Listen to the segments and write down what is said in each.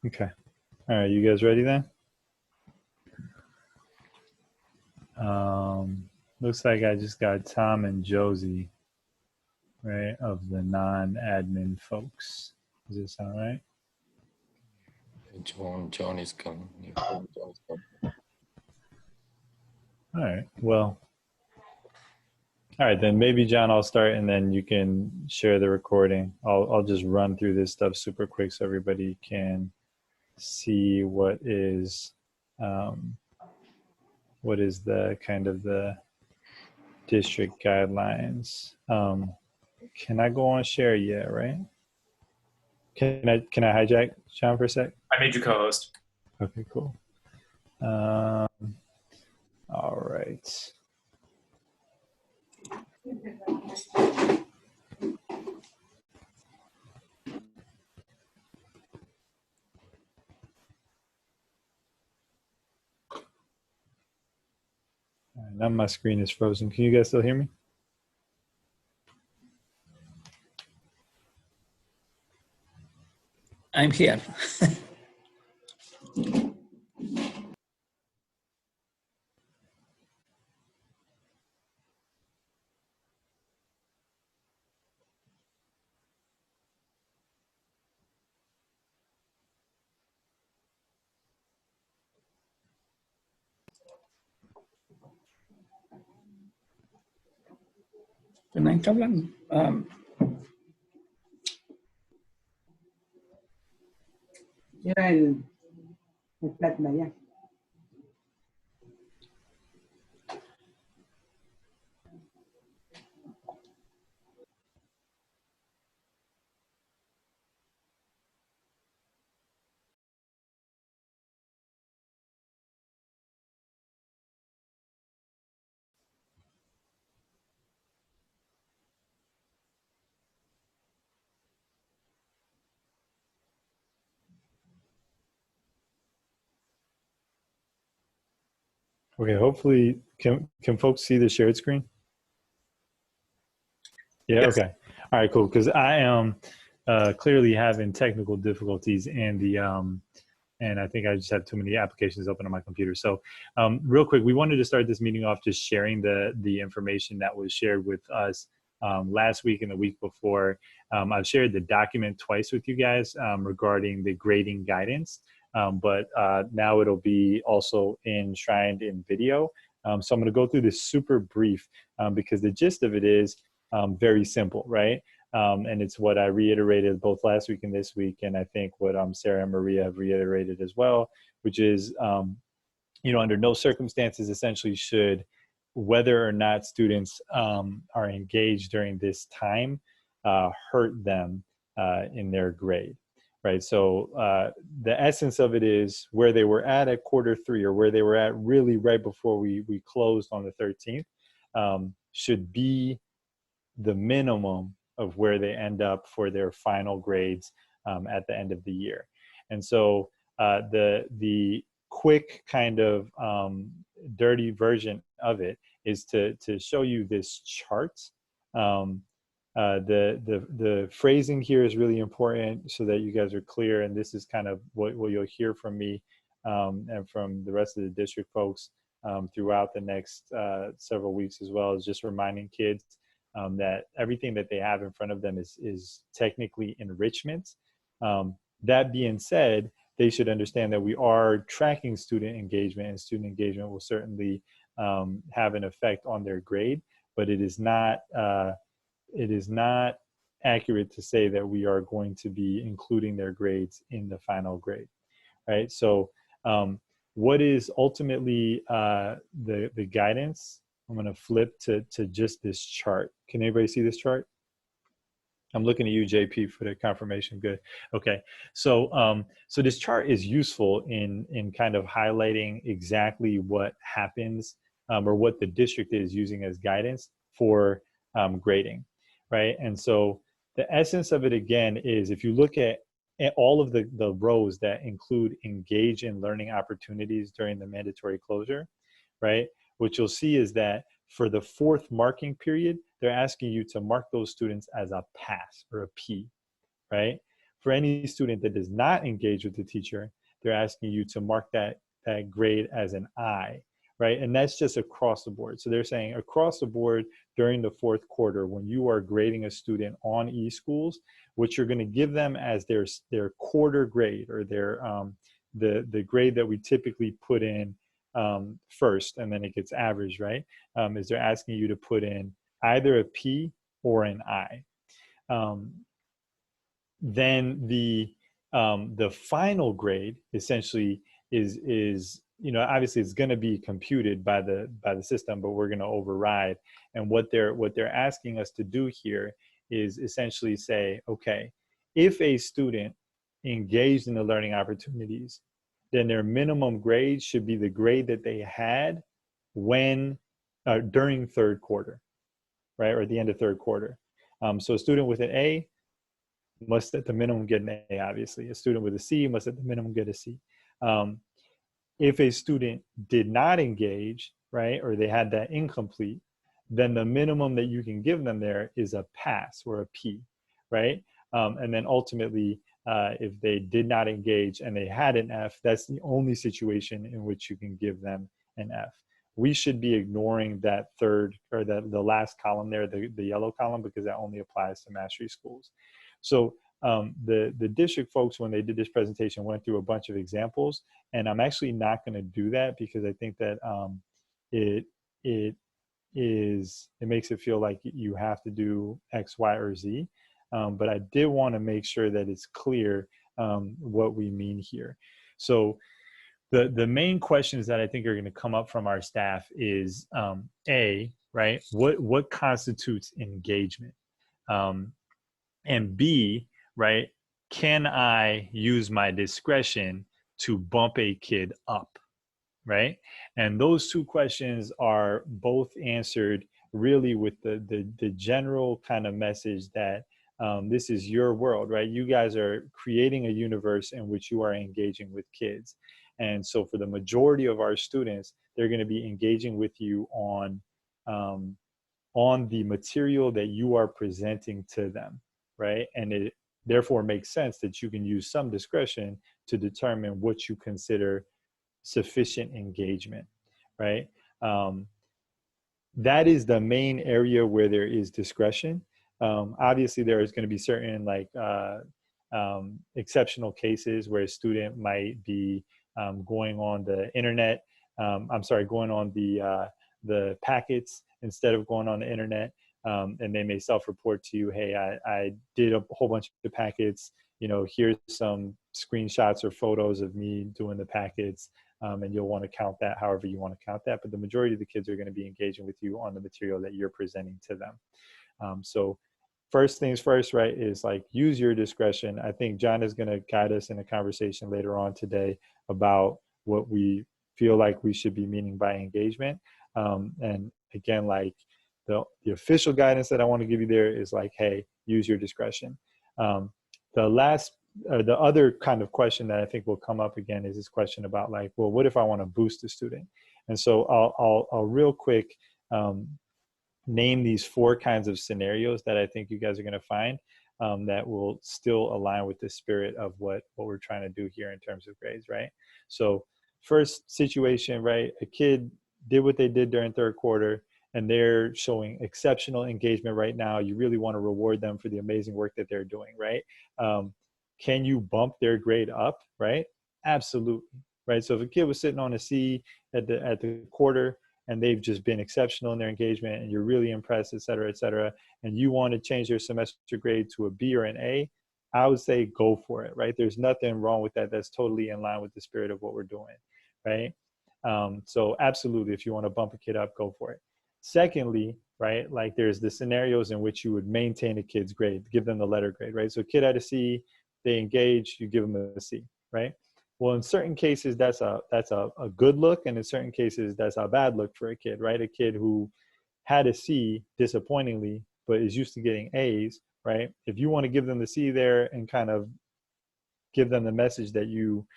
Okay. All right, you guys ready then? Looks like I just got Tom and Josie, right, of the non-admin folks. Does this sound right? John is coming. All right, well, all right, then maybe John, I'll start and then you can share the recording. I'll just run through this stuff super quick so everybody can see what is the kind of the district guidelines. Can I go on share yet, right? Can I hijack John for a sec? I made you co-host. Okay, cool. All right. Now my screen is frozen. Can you guys still hear me? I'm here. No hay problem. Era el plasma ya. Okay, hopefully, can folks see the shared screen? Yeah, Yes. okay. All right, cool. Because I am clearly having technical difficulties and and I think I just have too many applications open on my computer. So real quick, we wanted to start this meeting off just sharing the information that was shared with us last week and the week before. I've shared the document twice with you guys regarding the grading guidance. But now it'll be also enshrined in video. So I'm going to go through this super brief because the gist of it is very simple, right? And it's what I reiterated both last week and this week, and I think what Sarah and Maria have reiterated as well, which is, under no circumstances essentially should whether or not students are engaged during this time hurt them in their grade. Right, so the essence of it is where they were at Q3 or where they were at really right before we closed on the 13th should be the minimum of where they end up for their final grades at the end of the year. And so the quick kind of dirty version of it is to show you this chart. The phrasing here is really important so that you guys are clear, and this is kind of what you'll hear from me and from the rest of the district folks throughout the next several weeks as well, is just reminding kids that everything that they have in front of them is technically enrichment. That being said, they should understand that we are tracking student engagement, and student engagement will certainly have an effect on their grade, but it is not accurate to say that we are going to be including their grades in the final grade, right? So what is ultimately the guidance? I'm going to flip to just this chart. Can anybody see this chart? I'm looking at you, JP, for the confirmation. Good. Okay. So so this chart is useful in kind of highlighting exactly what happens or what the district is using as guidance for grading, right? And so the essence of it again is if you look at all of the rows that include engage in learning opportunities during the mandatory closure, right? What you'll see is that for the 4th marking period, they're asking you to mark those students as a pass or a P, right? For any student that does not engage with the teacher, they're asking you to mark that grade as an I, right? And that's just across the board. So they're saying across the board during the fourth quarter, when you are grading a student on eSchools, what you're going to give them as their quarter grade, or their the grade that we typically put in first, and then it gets averaged, right? Is they're asking you to put in either a P or an I. Then the final grade essentially is obviously it's going to be computed by the system, but we're going to override. And what they're asking us to do here is essentially say, okay, if a student engaged in the learning opportunities, then their minimum grade should be the grade that they had when during third quarter, right, or at the end of third quarter. So a student with an A must at the minimum get an A, obviously. A student with a C must at the minimum get a C. If a student did not engage, right, or they had that incomplete, then the minimum that you can give them there is a pass or a P, right? And then ultimately, if they did not engage and they had an F, that's the only situation in which you can give them an F. We should be ignoring that third, or the last column there, the yellow column, because that only applies to mastery schools. So the district folks, when they did this presentation, went through a bunch of examples, and I'm actually not going to do that because I think that it makes it feel like you have to do X, Y, or Z. But I did want to make sure that it's clear what we mean here. So the main questions that I think are going to come up from our staff is A, right? What constitutes engagement? And B, right? Can I use my discretion to bump a kid up, right? And those two questions are both answered really with the general kind of message that this is your world, right? You guys are creating a universe in which you are engaging with kids. And so for the majority of our students, they're going to be engaging with you on the material that you are presenting to them, right? And it therefore makes sense that you can use some discretion to determine what you consider sufficient engagement, right? That is the main area where there is discretion. Obviously, there is going to be certain exceptional cases where a student might be going on the internet. Going on the packets instead of going on the internet. And they may self-report to you, hey, I did a whole bunch of packets, here's some screenshots or photos of me doing the packets, and you'll want to count that however you want to count that. But the majority of the kids are going to be engaging with you on the material that you're presenting to them. So first things first, right, is use your discretion. I think John is going to guide us in a conversation later on today about what we feel like we should be meaning by engagement. And again, the official guidance that I want to give you there is hey, use your discretion. The other kind of question that I think will come up again is this question about well, what if I want to boost a student? And so I'll real quick name these 4 kinds of scenarios that I think you guys are going to find that will still align with the spirit of what we're trying to do here in terms of grades, right? So first situation, right? A kid did what they did during third quarter, and they're showing exceptional engagement right now. You really want to reward them for the amazing work that they're doing, right? Can you bump their grade up, right? Absolutely, right? So if a kid was sitting on a C at the quarter, and they've just been exceptional in their engagement, and you're really impressed, et cetera, and you want to change their semester grade to a B or an A, I would say go for it, right? There's nothing wrong with that. That's totally in line with the spirit of what we're doing, right? So absolutely, if you want to bump a kid up, go for it. Secondly, right, there's the scenarios in which you would maintain a kid's grade, give them the letter grade, right? So kid had a C, they engage, you give them a C, right? Well, in certain cases, that's a good look, and in certain cases, that's a bad look for a kid, right? A kid who had a C, disappointingly, but is used to getting A's, right? If you want to give them the C there and kind of give them the message that you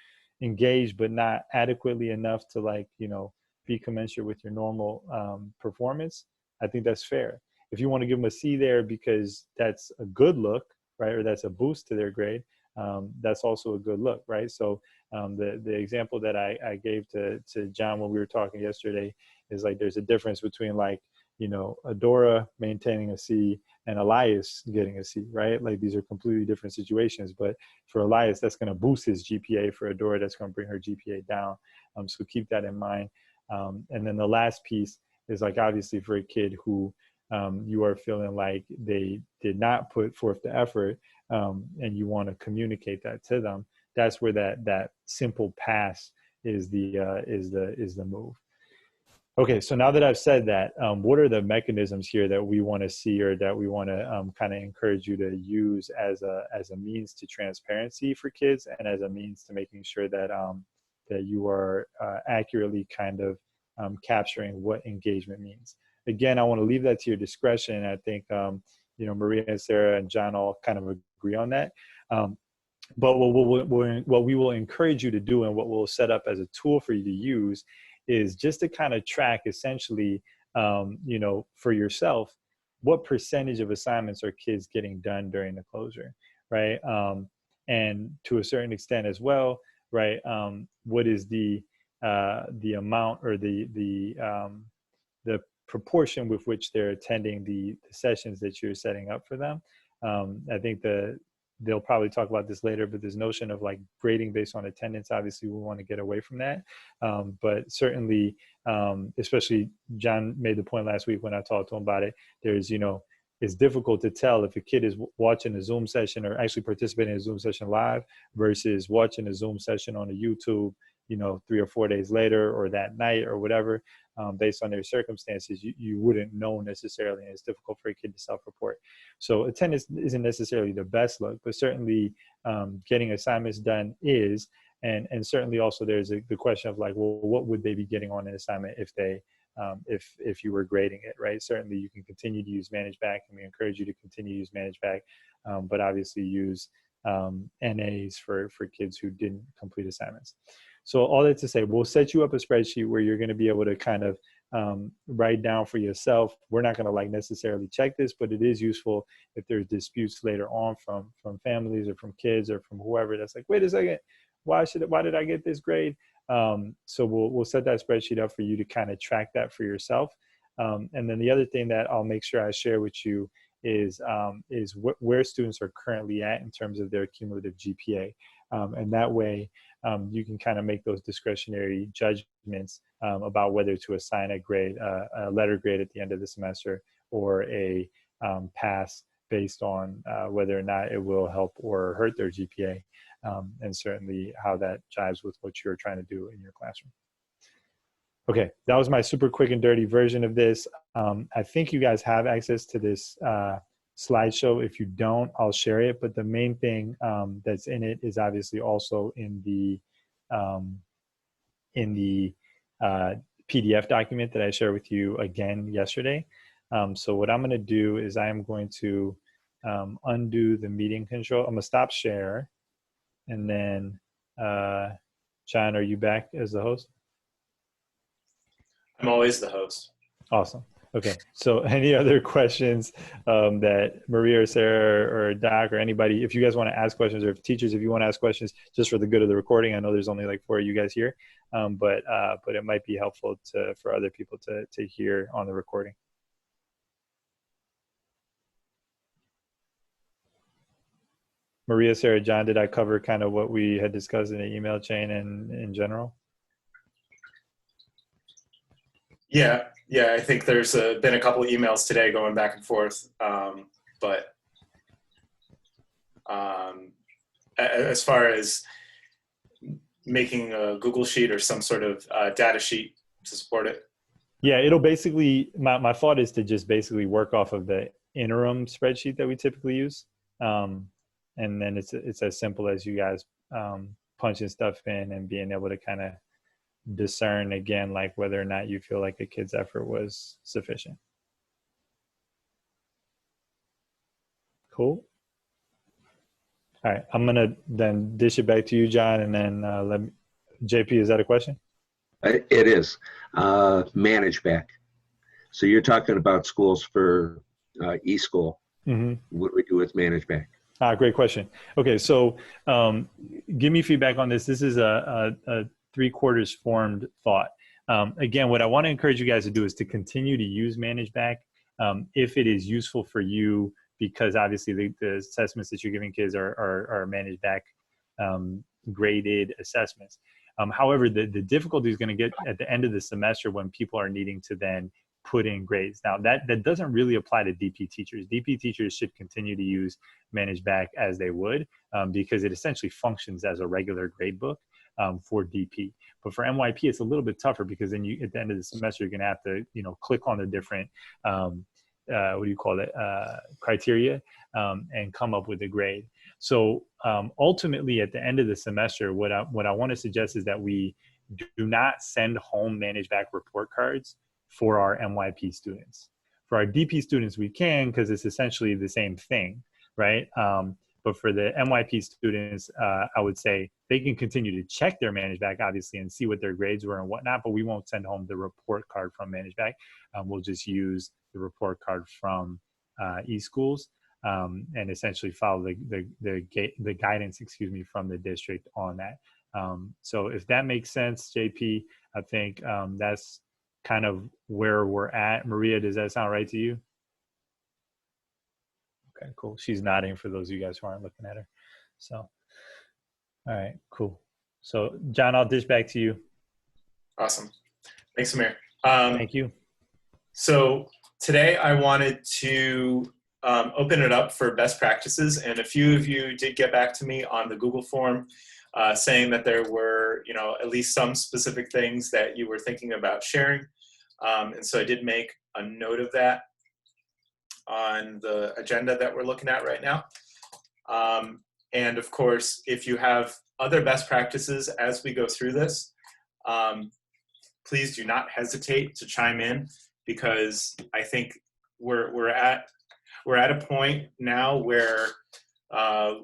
engage, but not adequately enough to be commensurate with your normal performance, I think that's fair. If you want to give them a C there because that's a good look, right, or that's a boost to their grade, that's also a good look, right? So the example that I gave to John when we were talking yesterday is like there's a difference between like, you know, Adora maintaining a C and Elias getting a C, right? Like these are completely different situations. But for Elias, that's going to boost his GPA. For Adora, that's going to bring her GPA down. So keep that in mind. And then the last piece is like obviously for a kid who you are feeling like they did not put forth the effort, and you want to communicate that to them. That's where that simple pass is the move. Okay, so now that I've said that, what are the mechanisms here that we want to see, or that we want to kind of encourage you to use as a means to transparency for kids, and as a means to making sure that that you are accurately kind of capturing what engagement means. Again, I want to leave that to your discretion. I think you know, Maria and Sarah and John all kind of agree on that. But what we will encourage you to do, and what we'll set up as a tool for you to use, is just to kind of track essentially, you know, for yourself, what percentage of assignments are kids getting done during the closure, right? And to a certain extent as well, right? What is the amount, or the proportion with which they're attending the sessions that you're setting up for them? I think they'll probably talk about this later, but this notion of like grading based on attendance, obviously we want to get away from that. But certainly, especially John made the point last week when I talked to him about it, there's, you know, it's difficult to tell if a kid is watching a Zoom session or actually participating in a Zoom session live versus watching a Zoom session on a YouTube, you know, 3 or 4 days later or that night or whatever. Based on their circumstances, you wouldn't know necessarily, and it's difficult for a kid to self-report. So attendance isn't necessarily the best look, but certainly getting assignments done is, and certainly also there's the question of like, well, what would they be getting on an assignment if they, if you were grading it, right? Certainly you can continue to use ManageBack, and we encourage you to continue to use ManageBack, but obviously use NAs for kids who didn't complete assignments. So all that to say, we'll set you up a spreadsheet where you're going to be able to kind of write down for yourself. We're not going to like necessarily check this, but it is useful if there's disputes later on from families or from kids or from whoever that's like, wait a second, why did I get this grade? So we'll set that spreadsheet up for you to kind of track that for yourself. And then the other thing that I'll make sure I share with you is where students are currently at in terms of their cumulative GPA. And that way you can kind of make those discretionary judgments about whether to assign a grade, a letter grade at the end of the semester, or a pass based on whether or not it will help or hurt their GPA, and certainly how that jives with what you're trying to do in your classroom. Okay, that was my super quick and dirty version of this. I think you guys have access to this slideshow. If you don't, I'll share it. But the main thing that's in it is obviously also in the PDF document that I shared with you again yesterday. So what I'm going to do is I am going to undo the meeting control. I'm going to stop share, and then John, are you back as the host? I'm always the host. Awesome. Okay. So any other questions that Maria or Sarah or Doc or anybody, if you guys want to ask questions, or if teachers, if you want to ask questions just for the good of the recording, I know there's only like 4 of you guys here, but it might be helpful for other people to hear on the recording. Maria, Sarah, John, did I cover kind of what we had discussed in the email chain and in general? Yeah, I think there's been a couple of emails today going back and forth, but as far as making a Google Sheet or some sort of data sheet to support it. Yeah, it'll basically, my thought is to just basically work off of the interim spreadsheet that we typically use. And then it's as simple as you guys punching stuff in and being able to kind of discern again, like whether or not you feel like a kid's effort was sufficient. Cool. All right, I'm gonna then dish it back to you, John, and then JP, is that a question? It is. ManageBack. So you're talking about schools for eSchool. Mm-hmm. What do we do with ManageBack? Great question. Okay, so give me feedback on this. This is a 3/4 formed thought. Again, what I want to encourage you guys to do is to continue to use ManageBack if it is useful for you, because obviously the assessments that you're giving kids are ManageBack graded assessments. However, the difficulty is going to get at the end of the semester when people are needing to then put in grades. Now that doesn't really apply to DP teachers. DP teachers should continue to use ManageBack as they would because it essentially functions as a regular grade book for DP. But for MYP, it's a little bit tougher because then you, at the end of the semester, you're going to have to, click on the different, criteria and come up with a grade. So ultimately, at the end of the semester, what I want to suggest is that we do not send home ManageBack report cards for our MYP students. For our DP students, we can, because it's essentially the same thing, right? But for the MYP students, I would say they can continue to check their ManageBack, obviously, and see what their grades were and whatnot, but we won't send home the report card from ManageBack. We'll just use the report card from eSchools and essentially follow the guidance, from the district on that. So if that makes sense, JP, I think that's kind of where we're at. Maria, does that sound right to you? Okay, cool. She's nodding for those of you guys who aren't looking at her. So, all right, cool. So, John, I'll dish back to you. Awesome. Thanks, Amir. Thank you. So today I wanted to open it up for best practices, and a few of you did get back to me on the Google form saying that there were, at least some specific things that you were thinking about sharing. And so I did make a note of that on the agenda that we're looking at right now. And of course, if you have other best practices as we go through this, please do not hesitate to chime in, because I think we're at a point now where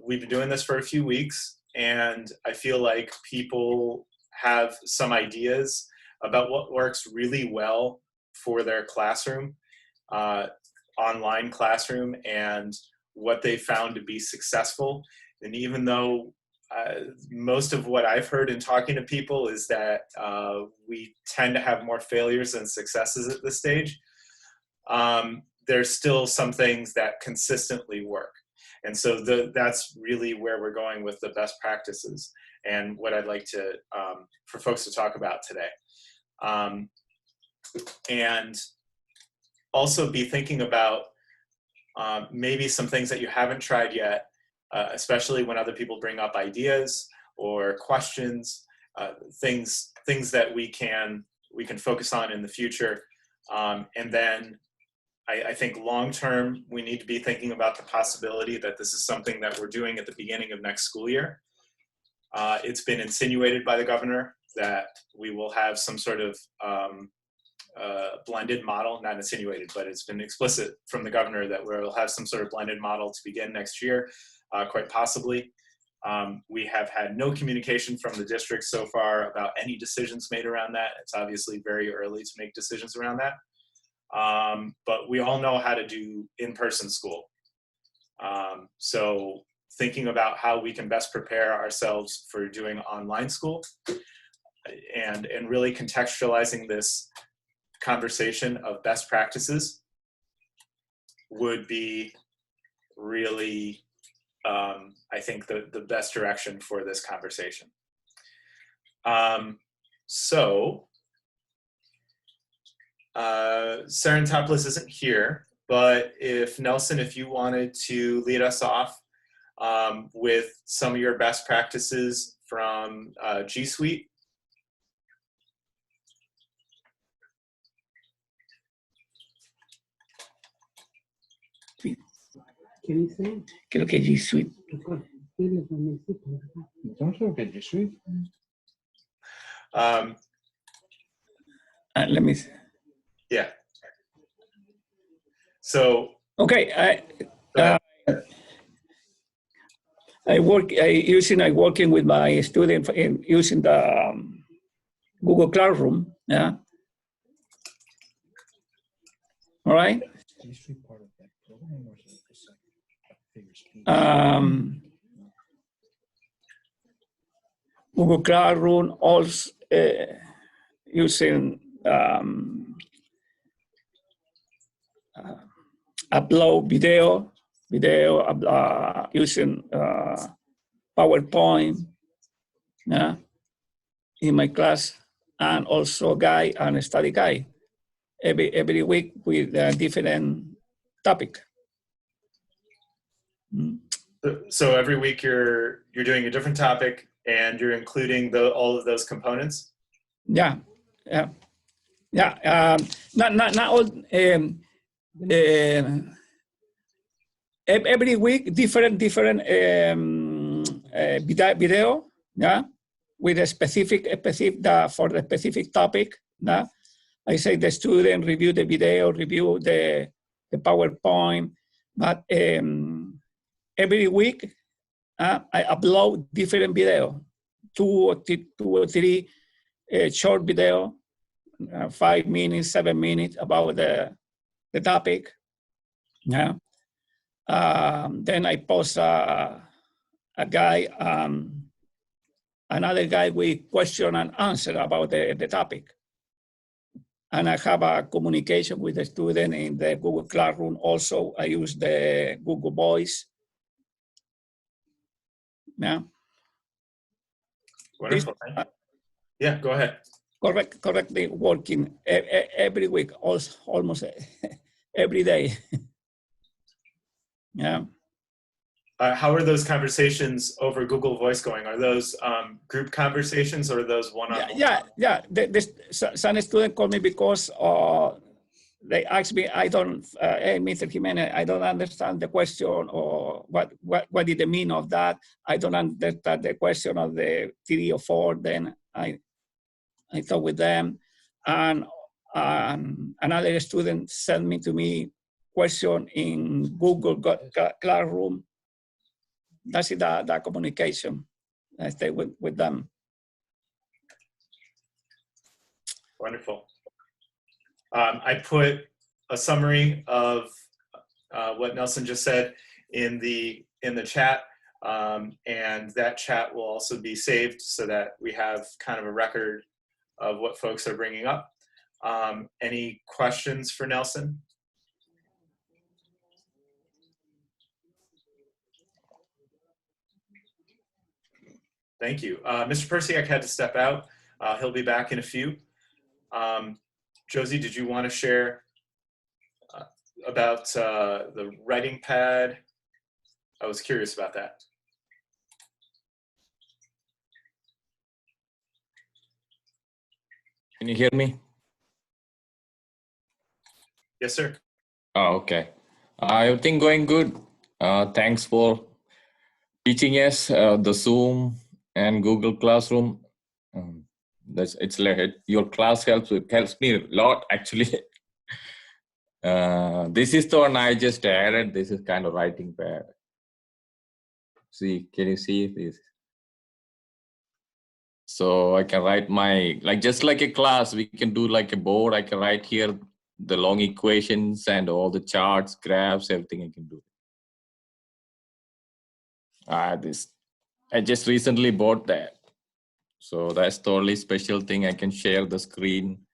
we've been doing this for a few weeks, and I feel like people have some ideas about what works really well for their classroom, online classroom, and what they found to be successful. And even though most of what I've heard in talking to people is that we tend to have more failures than successes at this stage, there's still some things that consistently work. And so that's really where we're going with the best practices and what I'd like to for folks to talk about today. And also be thinking about maybe some things that you haven't tried yet, especially when other people bring up ideas or questions, things that we can focus on in the future. And then I think long-term, we need to be thinking about the possibility that this is something that we're doing at the beginning of next school year. It's been insinuated by the governor that we will have some sort of blended model, not insinuated, but it's been explicit from the governor that we'll have some sort of blended model to begin next year, quite possibly. We have had no communication from the district so far about any decisions made around that. It's obviously very early to make decisions around that. But we all know how to do in-person school. So thinking about how we can best prepare ourselves for doing online school and really contextualizing this conversation of best practices would be really, I think, the best direction for this conversation. Serentopoulos isn't here, but if Nelson, if you wanted to lead us off with some of your best practices from G Suite. ¿Qué dice? Creo que G Suite. Entonces, creo que G Suite. Let me see. Yeah. So. Okay. I working with my student in using the Google Classroom. Yeah. All right. Google Classroom also using upload video using PowerPoint in my class, and also guide and study guide every week with a different topic. So every week you're doing a different topic and you're including all of those components? Yeah. Not all. Every week, different video, with a specific for the specific topic. I say the student review the video, review the PowerPoint, but every week I upload different video, two or three short video, 5 minutes, 7 minutes about the topic. Then I post a guy, another guy with question and answer about the topic. And I have a communication with the student in the Google Classroom. Also, I use the Google Voice. Yeah. Wonderful. Yeah, go ahead. Correctly working every week, almost every day. Yeah. How are those conversations over Google Voice going? Are those group conversations or are those one-on-one? Yeah. Some students call me because they ask me, hey, Mr. Jimenez, I don't understand the question, or what did the mean of that? I don't understand the question of the 3 or 4. Then I talk with them, and another student sent me question in Google Classroom. That's it, the communication. I stay with them. Wonderful. I put a summary of what Nelson just said in the chat, and that chat will also be saved so that we have kind of a record of what folks are bringing up. Any questions for Nelson? Thank you. Mr. Persiak had to step out. He'll be back in a few. Josie, did you want to share about the writing pad? I was curious about that. Can you hear me? Yes, sir. Oh, okay. Everything going good. Thanks for teaching us the Zoom and Google Classroom. It's like your class helps me a lot actually. This is the one I just added. This is kind of writing pad. See, can you see this? So I can write just like a class, we can do like a board. I can write here the long equations and all the charts, graphs, everything I can do. I just recently bought that. So that's totally special thing. I can share the screen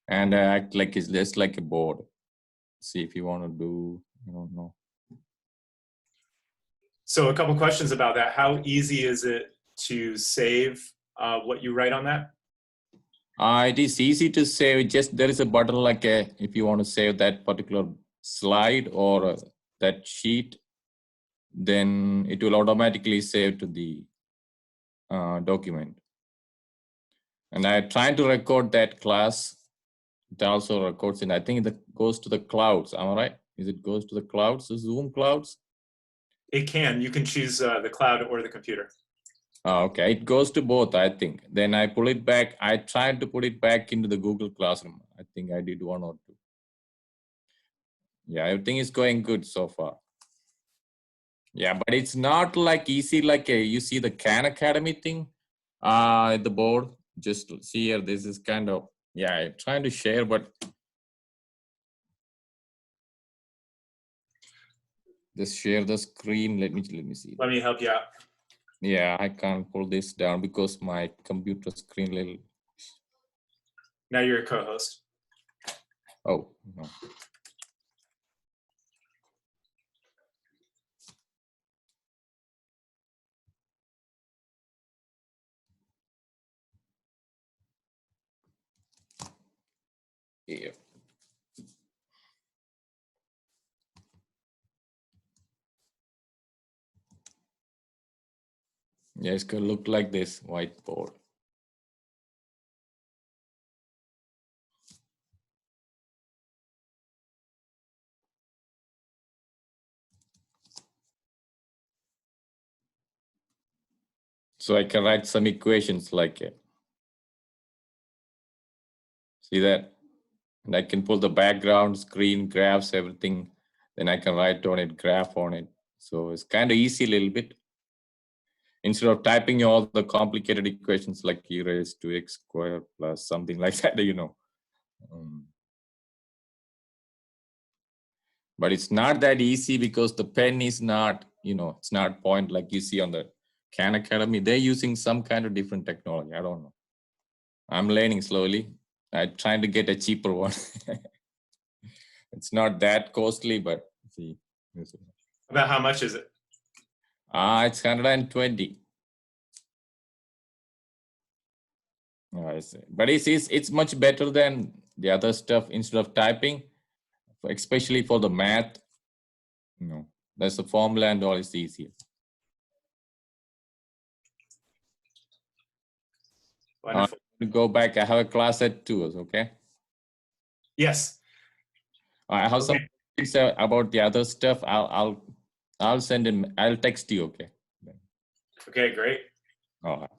and act like it's just like a board. See if you want to do, I don't know. So a couple questions about that. How easy is it to save what you write on that? It is easy to save. Just there is a button like if you want to save that particular slide or that sheet, then it will automatically save to the document. And I tried to record that class. It also records in, I think it goes to the clouds. Am I right? Is it goes to the clouds, the Zoom clouds? It can. You can choose the cloud or the computer. Okay, it goes to both, I think. Then I pull it back. I tried to put it back into the Google Classroom. I think I did 1 or 2. Yeah, everything is going good so far. Yeah, but it's not like easy like you see the Khan Academy thing at the board. Just see here, this is kind of, yeah, I'm trying to share, but. Just share the screen. Let me see. Let me help you out. Yeah, I can't pull this down because my computer screen little. Now you're a co-host. Oh no. Yeah. Yeah, it's gonna look like this whiteboard. So I can write some equations like it. See that? And I can pull the background, screen, graphs, everything. Then I can write on it, graph on it. So it's kind of easy a little bit. Instead of typing all the complicated equations like e raised to x squared plus something like that, you know. But it's not that easy because the pen is not, you know, it's not point like you see on the Khan Academy. They're using some kind of different technology. I don't know. I'm learning slowly. I'm trying to get a cheaper one. It's not that costly, but see. About how much is it? It's 120. I see. But it's much better than the other stuff instead of typing, especially for the math. You know, that's the formula and all is easier. Wonderful. To go back, I have a class at 2, okay? Yes. I have some Okay. things about the other stuff. I'll send in. I'll text you. Okay. Okay, great. All right.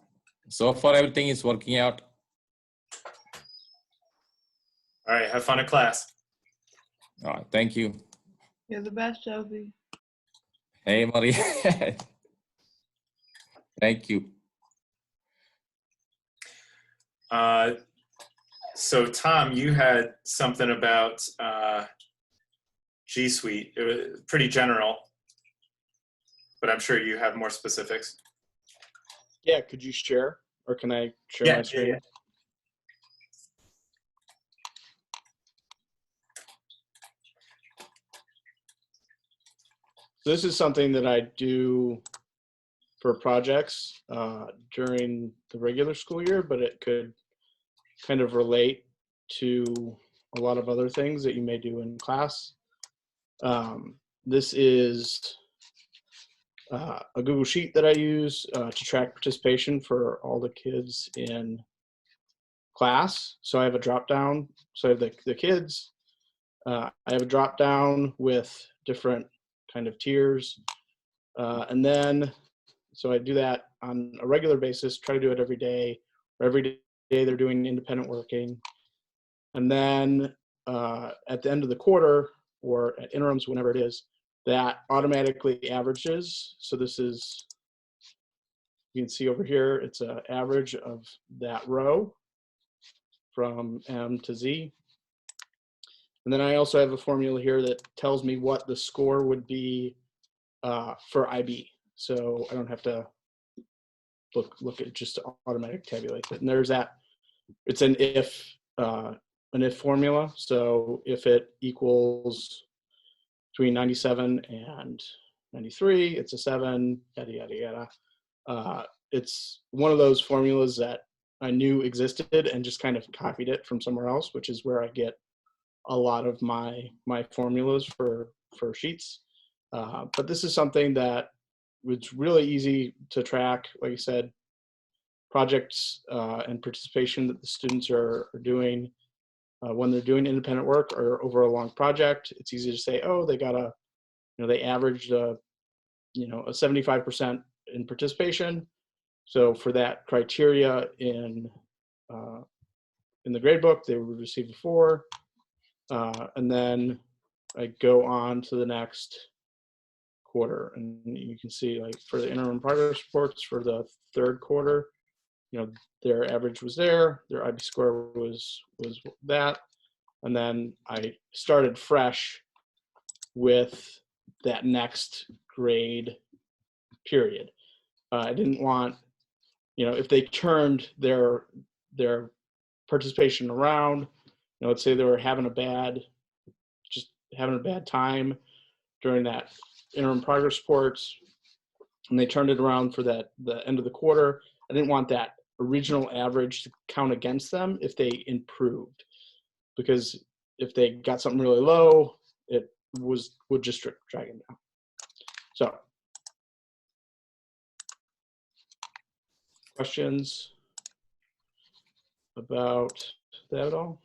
So far, everything is working out. All right, have fun at class. All right. Thank you. You're the best, Josie. Hey, Maria. Thank you. So Tom, you had something about G Suite. It was pretty general, but I'm sure you have more specifics. Yeah, could you share, or can I share my screen? Yeah. So this is something that I do for projects during the regular school year, but it could kind of relate to a lot of other things that you may do in class. This is a Google Sheet that I use to track participation for all the kids in class. So I have a drop down. So I have the kids. I have a drop down with different kind of tiers. And then, so I do that on a regular basis, try to do it every day. Every day they're doing independent working. And then at the end of the quarter or at interims, whenever it is, that automatically averages. So this is, you can see over here, it's an average of that row from M to Z. And then I also have a formula here that tells me what the score would be for IB. So I don't have to look at just automatic tabulate it. And there's that, it's an if formula. So if it equals between 97 and 93, it's a 7, yada, yada, yada. It's one of those formulas that I knew existed and just kind of copied it from somewhere else, which is where I get a lot of my formulas for sheets. But this is something that was really easy to track. Like I said, projects and participation that the students are doing when they're doing independent work or over a long project. It's easy to say, oh, they got they averaged a 75% in participation. So for that criteria in the grade book, they would receive a 4. And then I go on to the next quarter, and you can see, like, for the interim progress reports for the third quarter, their average was there, their IB score was that, and then I started fresh with that next grade period. I didn't want, if they turned their participation around, let's say they were having a bad time during that interim progress reports, and they turned it around for the end of the quarter. I didn't want that regional average to count against them if they improved, because if they got something really low, it would just drag them down. So, questions about that at all?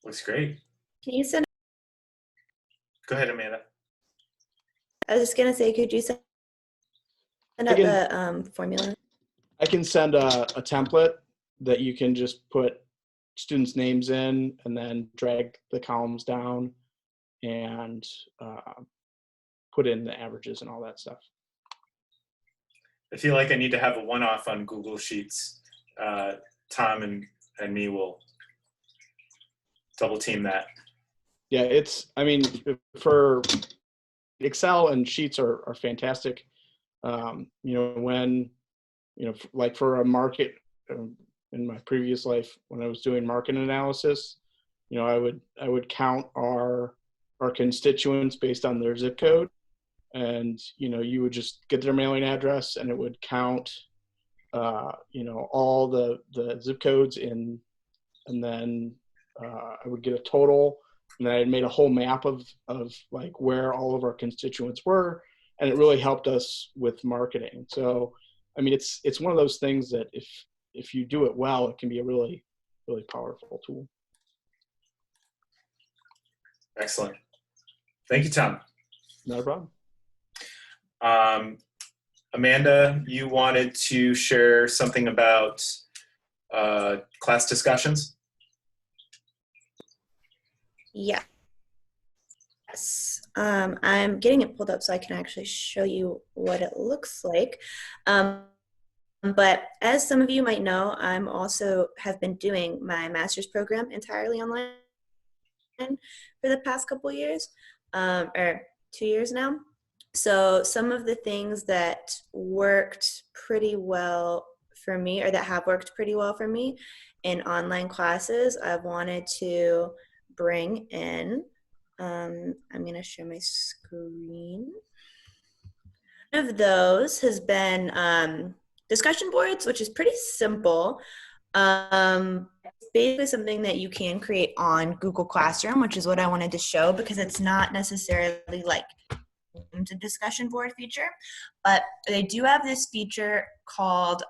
Looks great. Can you send? Go ahead, Amanda. I was just gonna say, could you send out the formula? I can send a template that you can just put students' names in and then drag the columns down and put in the averages and all that stuff. I feel like I need to have a one-off on Google Sheets. Tom and me will double team that. Yeah, for Excel and Sheets are fantastic. Like for a market, in my previous life, when I was doing market analysis, I would count our constituents based on their zip code, and you would just get their mailing address, and it would count all the zip codes in, and then I would get a total, and then I made a whole map of like where all of our constituents were, and it really helped us with marketing. So it's one of those things that if you do it well, it can be a really, really powerful tool. Excellent. Thank you, Tom. Not a problem. Amanda, you wanted to share something about class discussions? Yes. I'm getting it pulled up so I can actually show you what it looks like. But as some of you might know, I'm also have been doing my master's program entirely online for the past couple years, or 2 years now. So some of the things that worked pretty well for me, or that have worked pretty well for me in online classes, I wanted to bring in. I'm going to share my screen. One of those has been discussion boards, which is pretty simple. Basically something that you can create on Google Classroom, which is what I wanted to show, because it's not necessarily like the discussion board feature, but they do have this feature called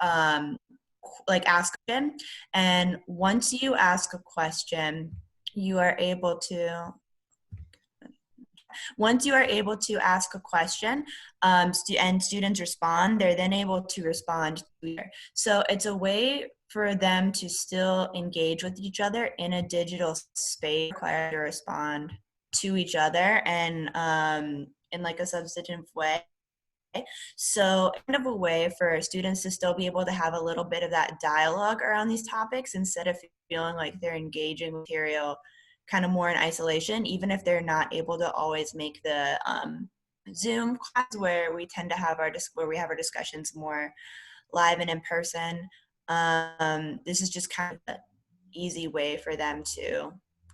like ask a question, and once you ask a question, you are able to ask a question and students respond, they're then able to respond. So it's a way for them to still engage with each other in a digital space, required to respond to each other and in like a substantive way. So kind of a way for students to still be able to have a little bit of that dialogue around these topics instead of feeling like they're engaging material kind of more in isolation, even if they're not able to always make the Zoom class where we tend to have our discussions more live and in person. This is just kind of an easy way for them to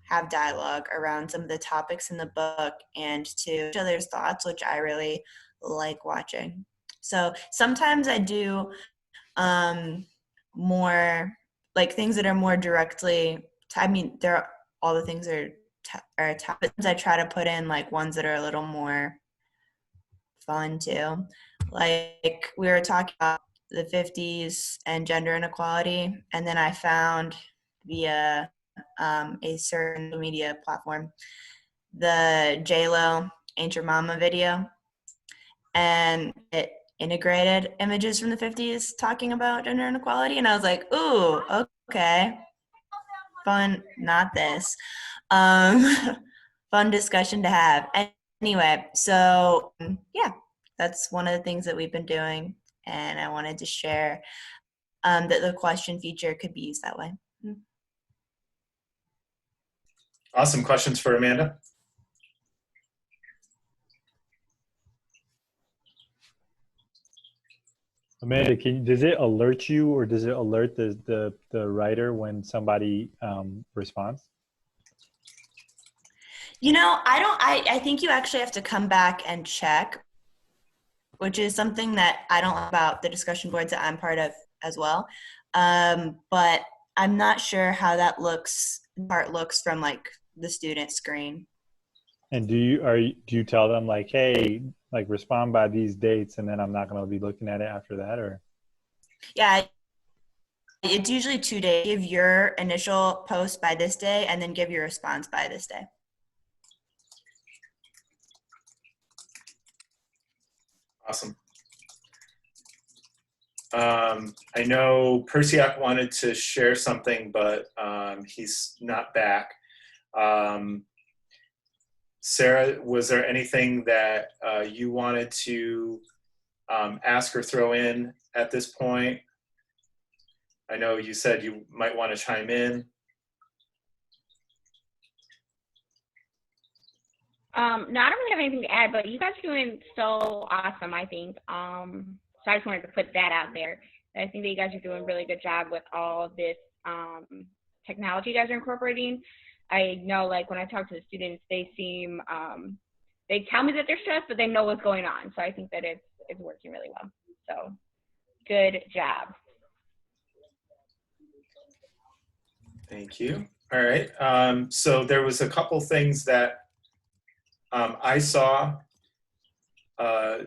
have dialogue around some of the topics in the book and to each other's thoughts, which I really like watching. So sometimes I do more like things that are more directly, all the things are topics. I try to put in like ones that are a little more fun too. Like we were talking about the 50s and gender inequality, and then I found via a certain media platform the J-Lo Ain't Your Mama video, and it integrated images from the 50s talking about gender inequality, and I was like, ooh, okay, fun, not this. Fun discussion to have. Anyway, so yeah, that's one of the things that we've been doing, and I wanted to share that the question feature could be used that way. Awesome. Questions for Amanda? Amanda, does it alert you, or does it alert the writer when somebody responds? You know, I think you actually have to come back and check, which is something that I don't know about the discussion boards that I'm part of as well. But I'm not sure how that looks from like the student screen. And do you tell them like, hey, like respond by these dates, and then I'm not going to be looking at it after that, or? Yeah, it's usually 2 days. Give your initial post by this day, and then give your response by this day. Awesome. I know Persiak wanted to share something, but he's not back. Sarah, was there anything that you wanted to ask or throw in at this point? I know you said you might want to chime in. No, I don't really have anything to add, but you guys are doing so awesome, I think. So I just wanted to put that out there. I think that you guys are doing a really good job with all this technology you guys are incorporating. I know, like, when I talk to the students, they seem, they tell me that they're stressed, but they know what's going on. So I think that it's working really well. So good job. Thank you. All right. So there was a couple things that I saw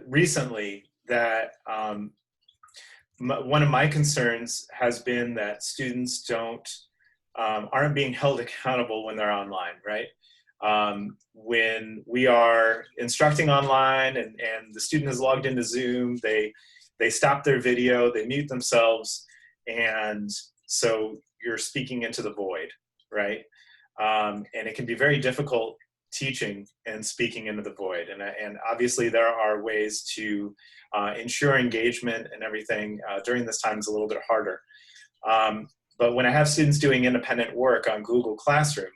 recently that one of my concerns has been that students aren't being held accountable when they're online, right? When we are instructing online and the student is logged into Zoom, they stop their video, they mute themselves, and so you're speaking into the void, right? And it can be very difficult teaching and speaking into the void. And obviously there are ways to ensure engagement and everything during this time is a little bit harder. But when I have students doing independent work on Google Classroom,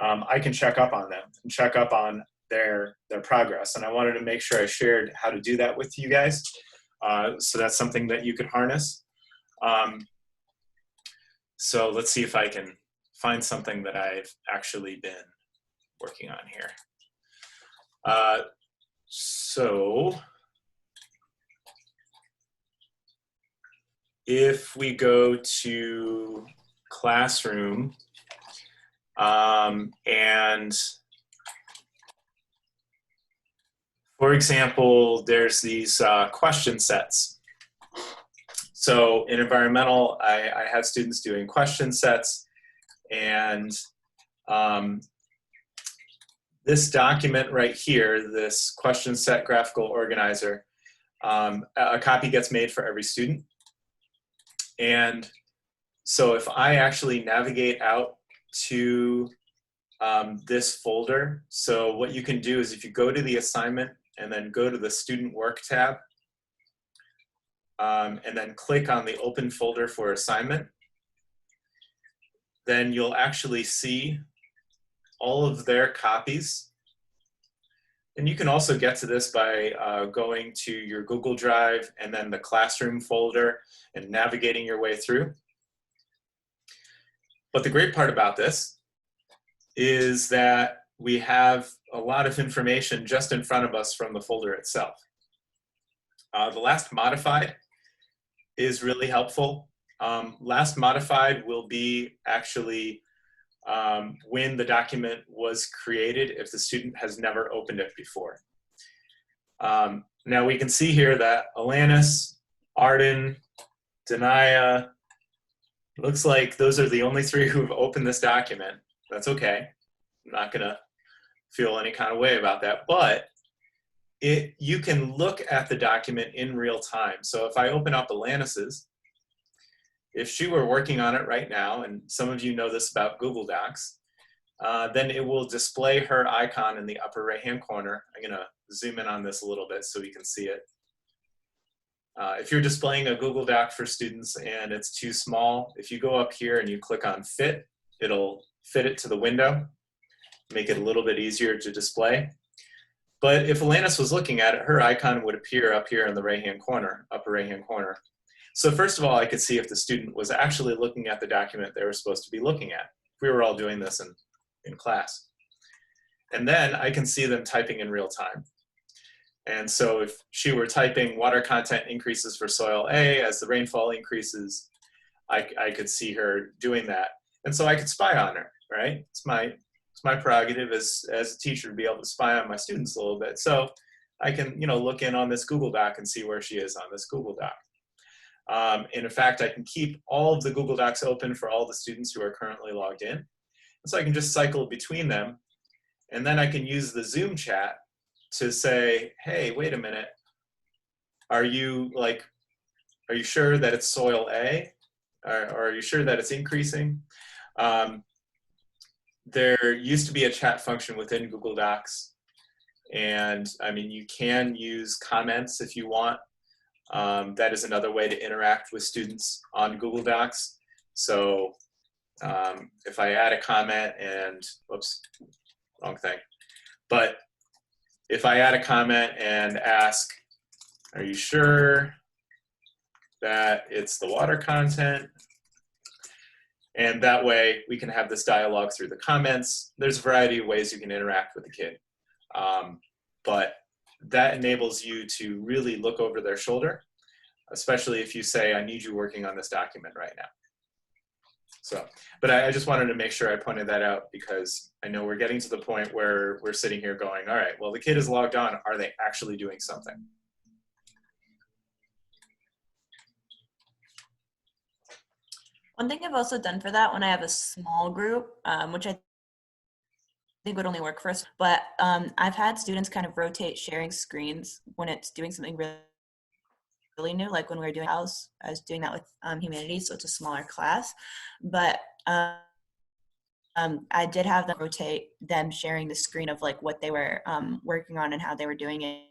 I can check up on them and check up on their progress. And I wanted to make sure I shared how to do that with you guys. So that's something that you could harness. So let's see if I can find something that I've actually been working on here. So if we go to Classroom and for example, there's these question sets. So in environmental, I have students doing question sets, and this document right here, this question set graphical organizer, a copy gets made for every student. And so if I actually navigate out to this folder, so what you can do is if you go to the assignment and then go to the student work tab, and then click on the open folder for assignment, then you'll actually see all of their copies. And you can also get to this by going to your Google Drive and then the Classroom folder and navigating your way through. But the great part about this is that we have a lot of information just in front of us from the folder itself. The last modified is really helpful. Last modified will be actually when the document was created if the student has never opened it before. Now we can see here that Alanis, Arden, Denaya, looks like those are the only three who've opened this document. That's okay. I'm not gonna feel any kind of way about that, but you can look at the document in real time. So if I open up Alanis's, if she were working on it right now, and some of you know this about Google Docs, then it will display her icon in the upper right-hand corner. I'm gonna zoom in on this a little bit so we can see it. If you're displaying a Google Doc for students and it's too small, if you go up here and you click on fit, it'll fit it to the window, make it a little bit easier to display. But if Alanis was looking at it, her icon would appear up here in the right-hand corner, upper right-hand corner. So first of all, I could see if the student was actually looking at the document they were supposed to be looking at. We were all doing this in class. And then I can see them typing in real time. And so if she were typing water content increases for soil A as the rainfall increases, I could see her doing that. And so I could spy on her, right? It's my prerogative as a teacher to be able to spy on my students a little bit. So I can, look in on this Google Doc and see where she is on this Google Doc. And in fact, I can keep all of the Google Docs open for all the students who are currently logged in. And so I can just cycle between them. And then I can use the Zoom chat to say, hey, wait a minute. Are you sure that it's soil A? Or are you sure that it's increasing? There used to be a chat function within Google Docs. And I mean, you can use comments if you want. That is another way to interact with students on Google Docs. So if I add a comment and, whoops, wrong thing. But if I add a comment and ask, are you sure that it's the water content? And that way we can have this dialogue through the comments. There's a variety of ways you can interact with the kid. But that enables you to really look over their shoulder, especially if you say, I need you working on this document right now. So, but I just wanted to make sure I pointed that out because I know we're getting to the point where we're sitting here going, all right, well, the kid is logged on. Are they actually doing something? One thing I've also done for that when I have a small group, which I think would only work for us, but I've had students kind of rotate sharing screens when it's doing something really new, like when we were doing house, I was doing that with humanities, so it's a smaller class, but I did have them rotate them sharing the screen of like what they were working on and how they were doing it,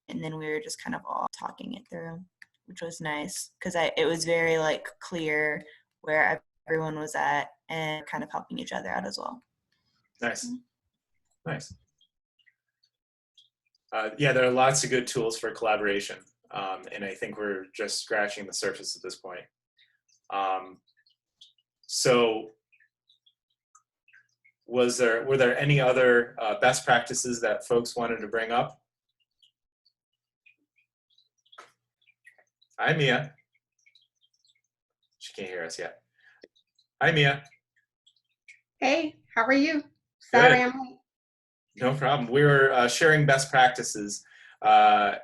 and then we were just kind of all talking it through, which was nice because it was very like clear where everyone was at and kind of helping each other out as well. Nice, nice. Yeah, there are lots of good tools for collaboration. And I think we're just scratching the surface at this point. So were there any other best practices that folks wanted to bring up? Hi, Mia. She can't hear us yet. Hi, Mia. Hey, how are you? Sorry, Good. I'm late. No problem. We were sharing best practices. I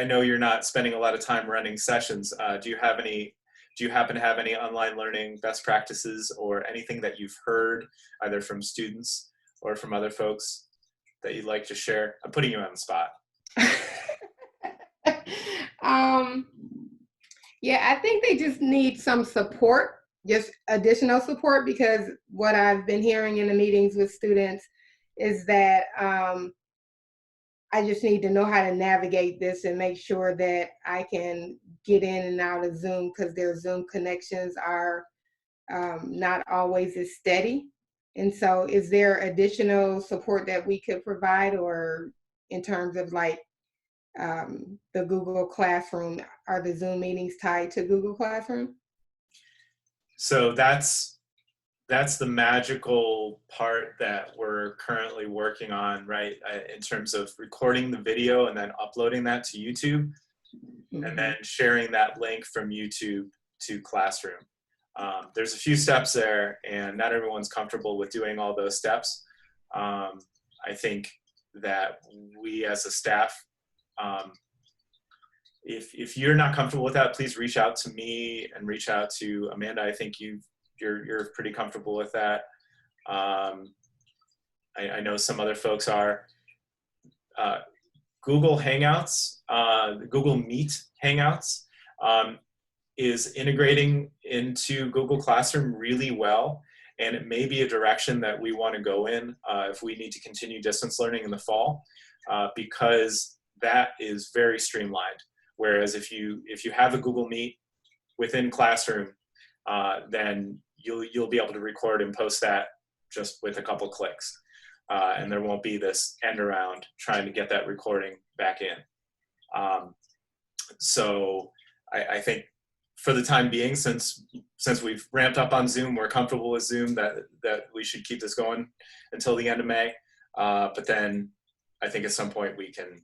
know you're not spending a lot of time running sessions. Do you happen to have any online learning best practices or anything that you've heard either from students or from other folks that you'd like to share? I'm putting you on the spot. Yeah, I think they just need some support, just additional support, because what I've been hearing in the meetings with students is that I just need to know how to navigate this and make sure that I can get in and out of Zoom because their Zoom connections are not always as steady. And so is there additional support that we could provide, or in terms of like the Google Classroom, are the Zoom meetings tied to Google Classroom? So that's the magical part that we're currently working on, right? In terms of recording the video and then uploading that to YouTube, and then sharing that link from YouTube to Classroom. There's a few steps there, and not everyone's comfortable with doing all those steps. I think that we as a staff, if you're not comfortable with that, please reach out to me and reach out to Amanda. I think you're pretty comfortable with that. I know some other folks are. Google Hangouts, Google Meet Hangouts is integrating into Google Classroom really well. And it may be a direction that we want to go in if we need to continue distance learning in the fall, because that is very streamlined. Whereas if you have a Google Meet within Classroom, then you'll be able to record and post that just with a couple clicks. And there won't be this end around trying to get that recording back in. So I think for the time being, since we've ramped up on Zoom, we're comfortable with Zoom, that we should keep this going until the end of May. But then I think at some point we can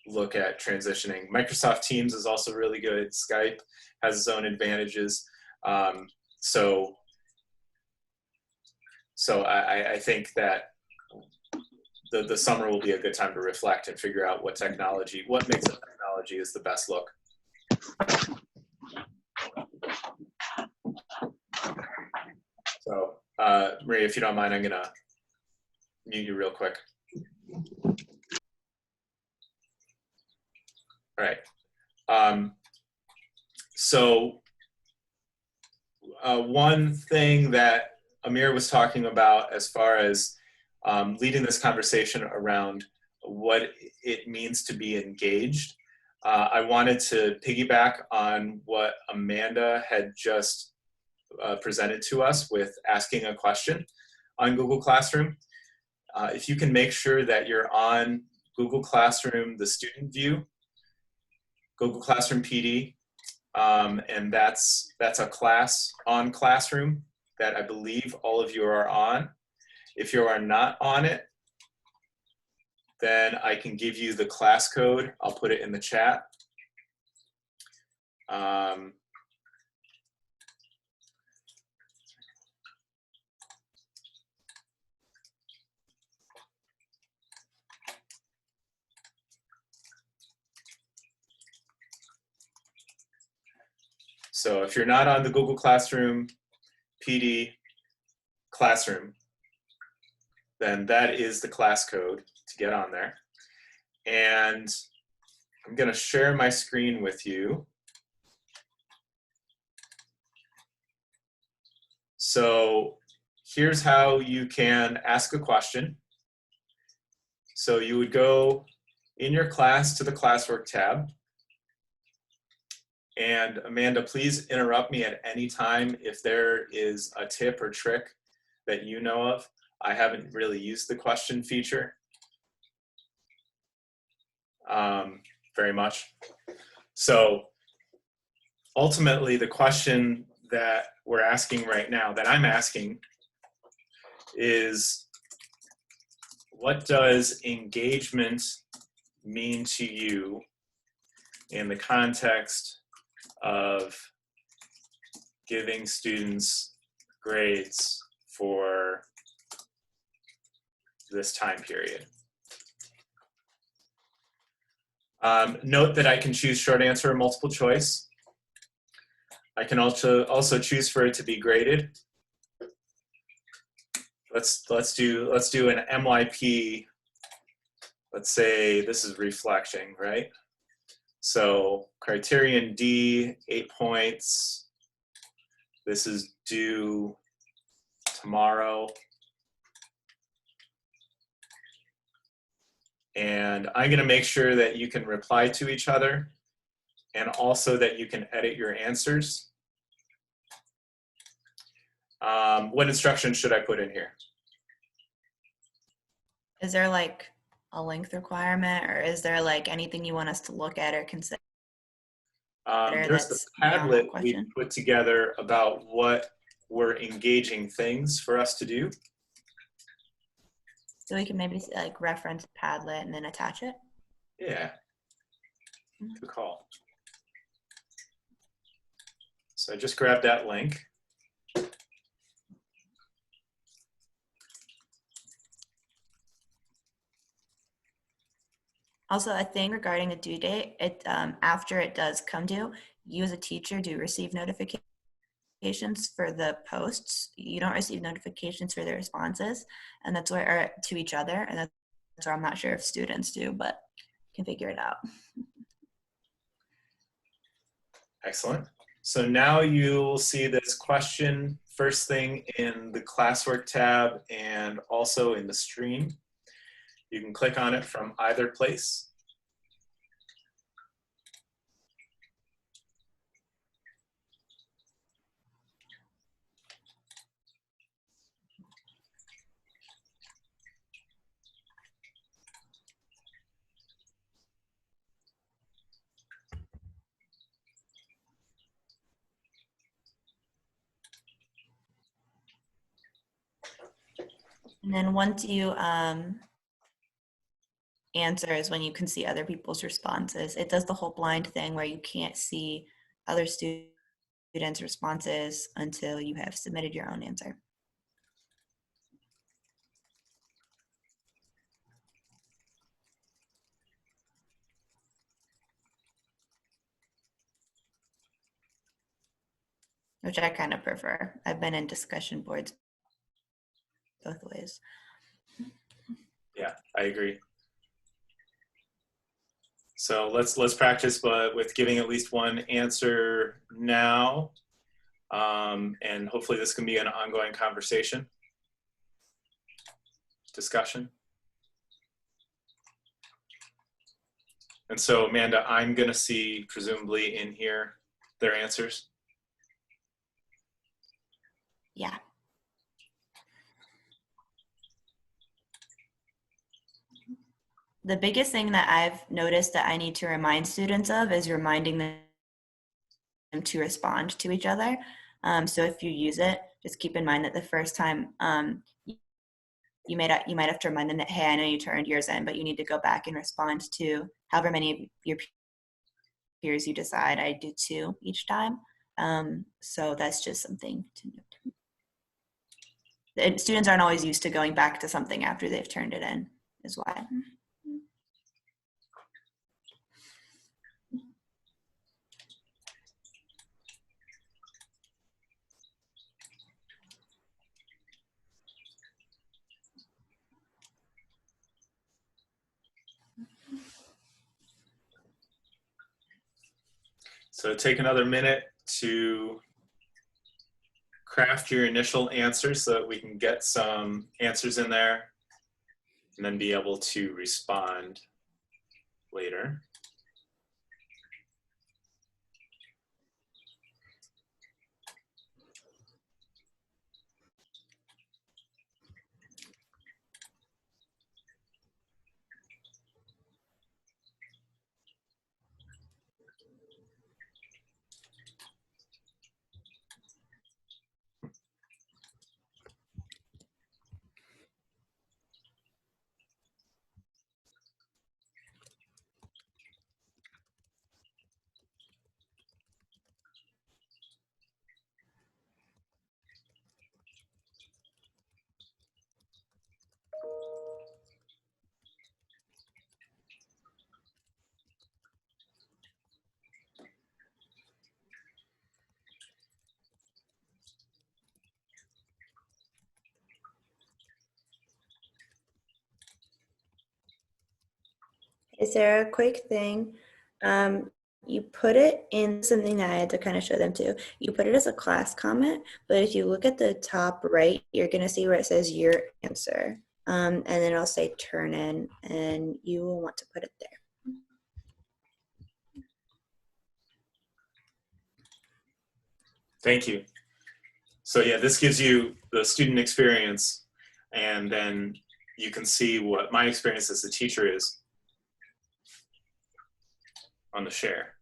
look at transitioning. Microsoft Teams is also really good. Skype has its own advantages. So I think that the summer will be a good time to reflect and figure out what makes a technology is the best look. So, Maria, if you don't mind, I'm gonna mute you real quick. All right. One thing that Amir was talking about as far as leading this conversation around what it means to be engaged, I wanted to piggyback on what Amanda had just presented to us with asking a question on Google Classroom. If you can make sure that you're on Google Classroom, the student view, Google Classroom PD, and that's a class on Classroom that I believe all of you are on. If you are not on it, then I can give you the class code. I'll put it in the chat. So if you're not on the Google Classroom PD Classroom, then that is the class code to get on there. And I'm going to share my screen with you. So here's how you can ask a question. So you would go in your class to the classwork tab. And Amanda, please interrupt me at any time if there is a tip or trick that you know of. I haven't really used the question feature very much. So ultimately, the question that we're asking right now, that I'm asking, is what does engagement mean to you in the context of giving students grades for this time period? Note that I can choose short answer or multiple choice. I can also choose for it to be graded. Let's do an MYP. Let's say this is reflection, right? So criterion D, 8 points. This is due tomorrow. And I'm gonna make sure that you can reply to each other and also that you can edit your answers. What instructions should I put in here? Is there like a length requirement, or is there like anything you want us to look at or consider? There's the Padlet we put together about what were engaging things for us to do. So we can maybe like reference Padlet and then attach it? Yeah, good call. So I just grabbed that link. Also, a thing regarding a due date, after it does come due, you as a teacher do receive notifications for the posts. You don't receive notifications for the responses, and that's where, to each other, and that's where I'm not sure if students do, but can figure it out. Excellent. So now you'll see this question first thing in the classwork tab and also in the stream. You can click on it from either place. And then once you answer is when you can see other people's responses. It does the whole blind thing where you can't see other students' responses until you have submitted your own answer. Which I kind of prefer. I've been in discussion boards both ways. Yeah, I agree. So let's practice, but with giving at least one answer now, and hopefully this can be an ongoing conversation, discussion. And so Amanda, I'm gonna see presumably in here their answers. Yeah. The biggest thing that I've noticed that I need to remind students of is reminding them to respond to each other. So if you use it, just keep in mind that the first time you might have to remind them that, hey, I know you turned yours in, but you need to go back and respond to however many of your peers you decide. I do 2 each time. So that's just something to note. And students aren't always used to going back to something after they've turned it in, is why. So take another minute to craft your initial answers so that we can get some answers in there and then be able to respond later. Is there a quick thing? You put it in something that I had to kind of show them too. You put it as a class comment, but if you look at the top right, you're going to see where it says your answer. And then it'll say turn in, and you will want to put it there. Thank you. So yeah, this gives you the student experience, and then you can see what my experience as a teacher is on the share.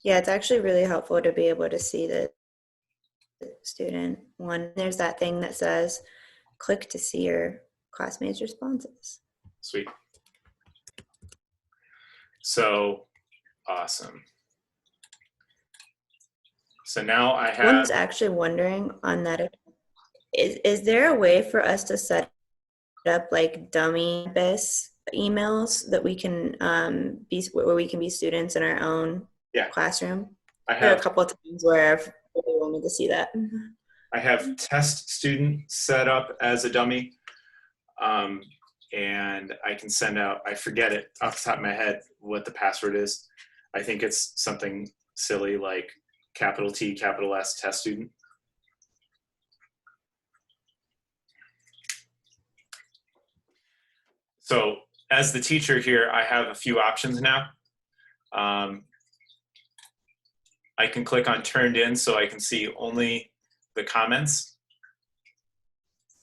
Yeah, it's actually really helpful to be able to see the student one. There's that thing that says, click to see your classmates' responses. Sweet. So awesome. So now I have. I was actually wondering on that, is there a way for us to set up like dummy campus emails that we can where we can be students in our own classroom? There are a couple of times where I've really wanted to see that. I have test student set up as a dummy, and I can send out, I forget it off the top of my head what the password is. I think it's something silly like capital T, capital S, test student. So as the teacher here, I have a few options now. I can click on turned in so I can see only the comments.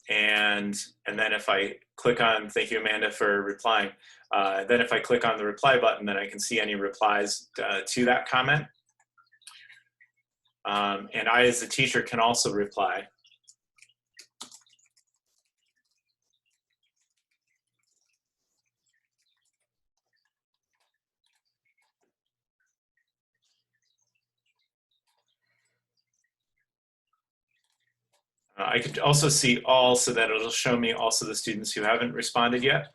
And then if I click on, thank you Amanda for replying, then if I click on the reply button, then I can see any replies to that comment. And I, as the teacher, can also reply. I could also see all, so that it'll show me also the students who haven't responded yet.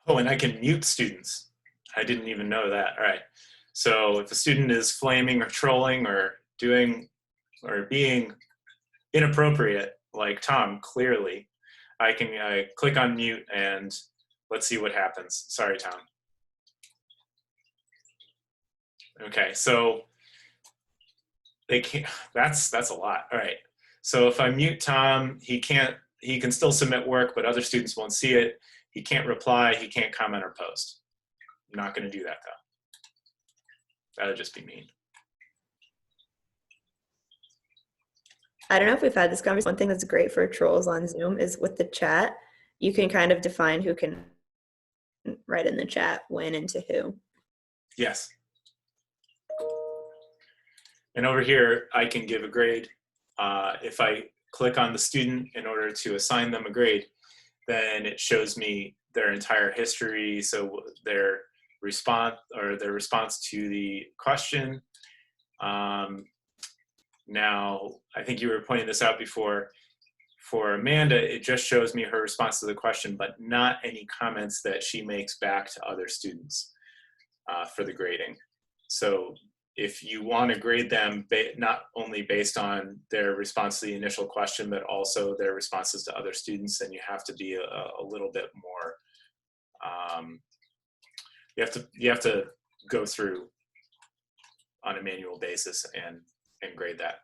Oh, and I can mute students. I didn't even know that. All right. So if a student is flaming or trolling or doing or being inappropriate, like Tom, clearly, I can click on mute and let's see what happens. Sorry, Tom. Okay, so they can't, that's a lot. All right. So if I mute Tom, he can still submit work, but other students won't see it. He can't reply, he can't comment or post. I'm not gonna do that though. That would just be mean. I don't know if we've had this conversation. One thing that's great for trolls on Zoom is with the chat, you can kind of define who can write in the chat when and to who. Yes. And over here, I can give a grade. If I click on the student in order to assign them a grade, then it shows me their entire history. So their response to the question. Now, I think you were pointing this out before. For Amanda, it just shows me her response to the question, but not any comments that she makes back to other students for the grading. So if you want to grade them not only based on their response to the initial question, but also their responses to other students, then you have to be a little bit more, you have to go through on a manual basis and grade that.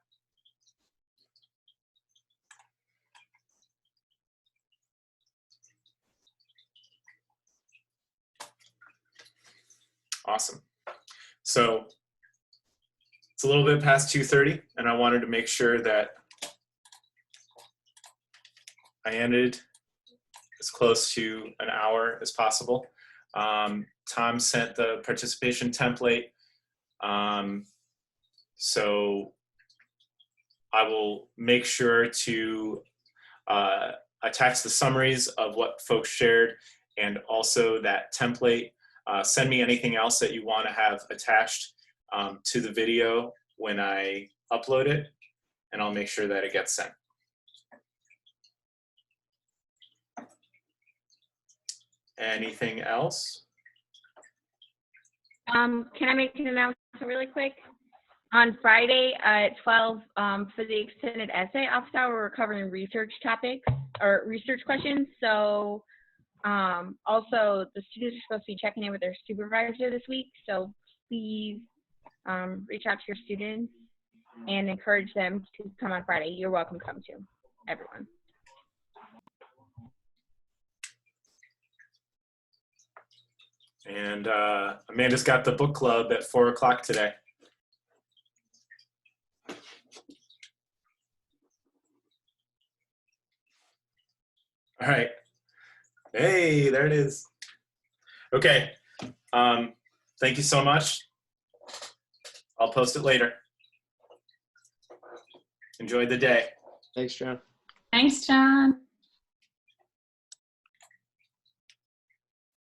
Awesome. So it's a little bit past 2:30, and I wanted to make sure that I ended as close to an hour as possible. Tom sent the participation template. So I will make sure to attach the summaries of what folks shared and also that template. Send me anything else that you want to have attached to the video when I upload it, and I'll make sure that it gets sent. Anything else? Can I make an announcement really quick? On Friday at 12, for the extended essay office hour, we're covering research topics or research questions. So also the students are supposed to be checking in with their supervisor this week. So please reach out to your students and encourage them to come on Friday. You're welcome to come too, everyone. And Amanda's got the book club at 4 o'clock today. All right. Hey, there it is. Okay. Thank you so much. I'll post it later. Enjoy the day. Thanks, John. Thanks, John.